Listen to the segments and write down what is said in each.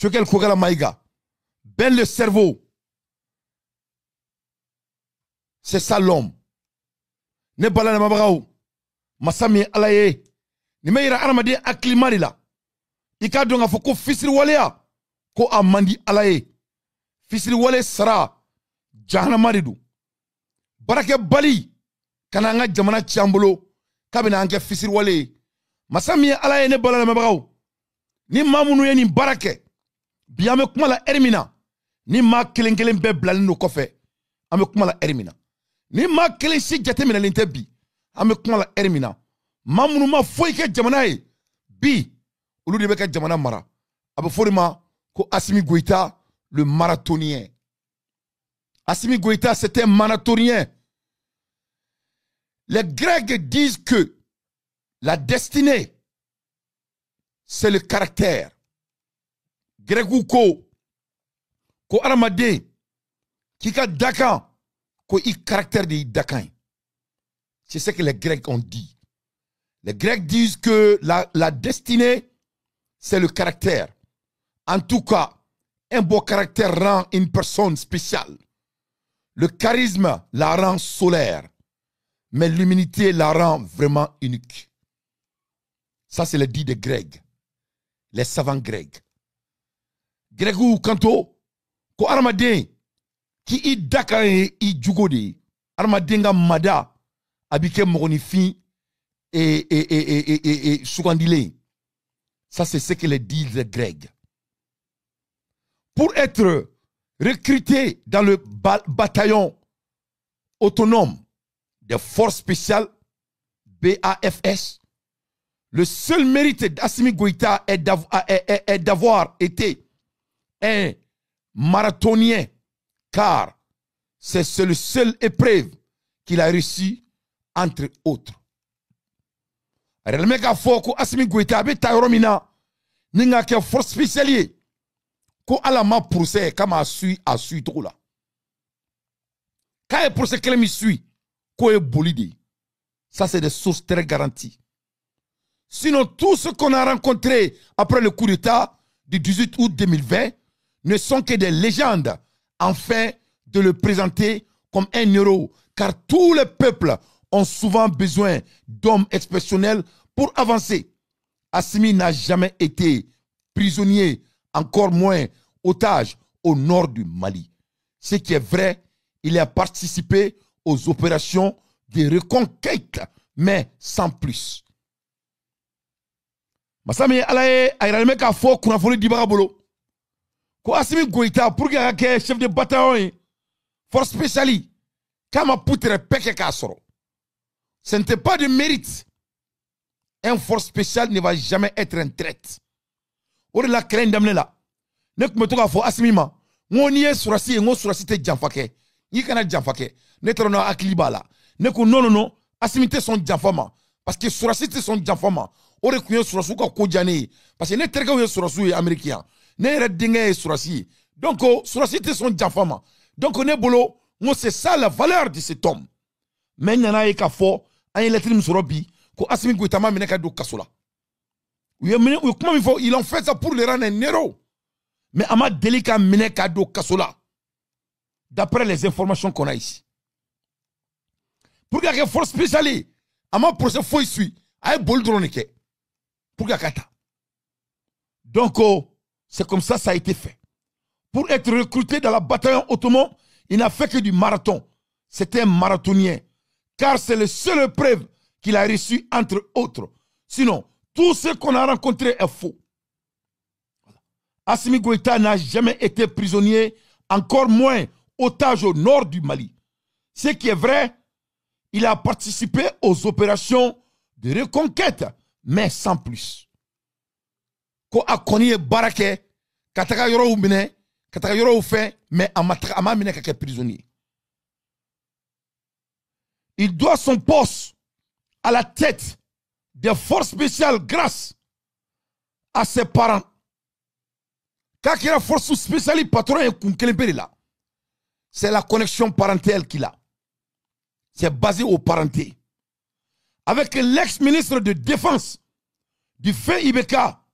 Chokel Kogala Maïga. Ben le cerveau. C'est ça l'homme. Ne balana mabraou. Masami alaye. Ni meira armadi aklimari la. Ika donga foko fisri walea. Ko amandi alaye. Fisri wale sara. Jahana maridu. Barake bali. Kananga jamana chambolo. Kabina anke fisri wale. Masami alaye ne balana mabraou. Ni mamunu ye ni barake. Biyame kumala ermina. Ni ma kelen be blalin no kofe. Ame kumala ermina. Ni ma kelen si jate mina linte bi. Ame kumala ermina. Mamunu ma foyi ke jamana ye. Bi. Olu de beka jamana mara. Abe forima ko Assimi Goïta le marathonien. Assimi Goïta c'était un marathonien. Les Grecs disent que la destinée c'est le caractère. Gregu ko aramade qui ka dakan ko i caractère de dakan. C'est ce que les Grecs ont dit. Les Grecs disent que la destinée c'est le caractère. En tout cas, un beau caractère rend une personne spéciale. Le charisme la rend solaire, mais l'humilité la rend vraiment unique. Ça c'est le dit des Grecs, les savants grecs. Gregu kanto ko armaden ki i daka i jugode armaden ga mada abike mogonifi et soukandile. Ça c'est ce que les disent les Grecs. Pour être recruté dans le bataillon autonome des forces spéciales BAFS, le seul mérite d'Assimi Goïta est d'avoir été un marathonien, car c'est le seul épreuve qu'il a réussi entre autres. Réellement, ko Assimi Goïta abe tayoromina ninga ke force spéciale ko ala ma procès kama a sui to la. Ka e procès kelemi sui ko e bolide. Ça c'est des sources très garanties. Sinon tout ce qu'on a rencontré après le coup d'état du 18 août 2020 ne sont que des légendes, afin de le présenter comme un héros, car tous les peuples ont souvent besoin d'hommes exceptionnels pour avancer. Assimi n'a jamais été prisonnier, encore moins otage au nord du Mali. Ce qui est vrai, il a participé aux opérations de reconquête, mais sans plus. Masami alaye ayralme ka fo kunafoli dibara bolo. Ko Assimi Goïta pour que chef de bataillon force spéciale kama poutre peke ka soro. Ce n'était pas de mérite. Un force spécial ne va jamais être un traite. Or la crainte d'amener là. Ne me toka fo Assimi ma. Ngoniye surasi ngo surasi te janfake. Yi kana janfake. Ne trono akliba la. Ne ko non Assimi te son janfama parce que surasi te son janfama. Or kuyo surasu ka ko jani parce que ne terga yo surasu américain. Ne redingue surasi. Donc surasi te son janfama. Donc ne bolo ngo c'est ça la valeur de cet homme. Mais nyana e ka fo an lettre msorobi ko Assimi Goïta ma meneka do kasola. Comment il faut, ils ont fait ça pour le rendre un héros. Mais ama delika meneka do kasola. D'après les informations qu'on a ici. Pour que force spéciale ama procès foi suit ay bol droneke. Pour que kata. Donc c'est comme ça a été fait. Pour être recruté dans la bataillon ottoman, il n'a fait que du marathon. C'était un marathonien. Car c'est le seul épreuve qu'il a reçu entre autres. Sinon, tout ce qu'on a rencontré est faux. Voilà. Assimi Goïta n'a jamais été prisonnier, encore moins otage au nord du Mali. Ce qui est vrai, il a participé aux opérations de reconquête, mais sans plus. Ko akoni barake, kataka yoro mine, kataka yoro fait, mais ama mine kake prisonnier. Il doit son poste à la tête des forces spéciales grâce à ses parents. Quand il a force spéciale, patron est là. C'est la connexion parentale qu'il a. C'est basé aux parentés. Avec l'ex-ministre de Défense du fait Ibeka,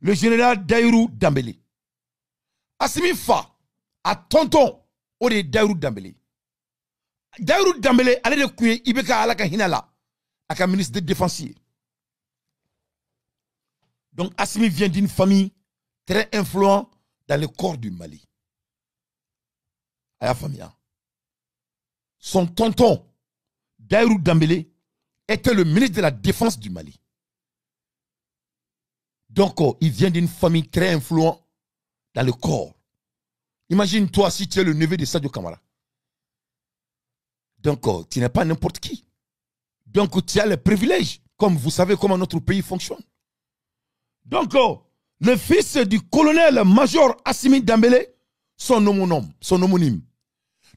le général Daïrou Dambélé. Assimi fa a tonton o de Daïrou Dambélé. Daïrou Dambélé allait de kuye ibeka alaka hinala aka ministre de défense. Donc Assimi vient d'une famille très influente dans le corps du Mali. Aya famille. Son tonton Daïrou Dambélé était le ministre de la défense du Mali. Donc il vient d'une famille très influente dans le corps. Imagine-toi si tu es le neveu de Sadio Kamara. Donc, tu n'es pas n'importe qui. Donc, tu as les privilèges, comme vous savez comment notre pays fonctionne. Donc, le fils du colonel-major Assimi Dambélé, son homonyme.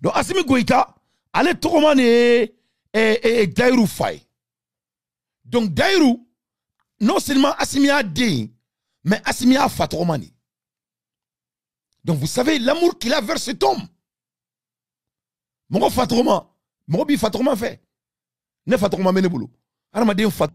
Donc, Assimi Goïta, allait Tourman et Daïrou Faye. Donc, Daïrou, non seulement Assimi a dit, mais Assimi a Fatoromani. Donc, vous savez l'amour qu'il a vers cet homme. Mon Fatoroma. Mobi Fatoroma fait. Ne Fatoroma mene boulot. Aramaden Fat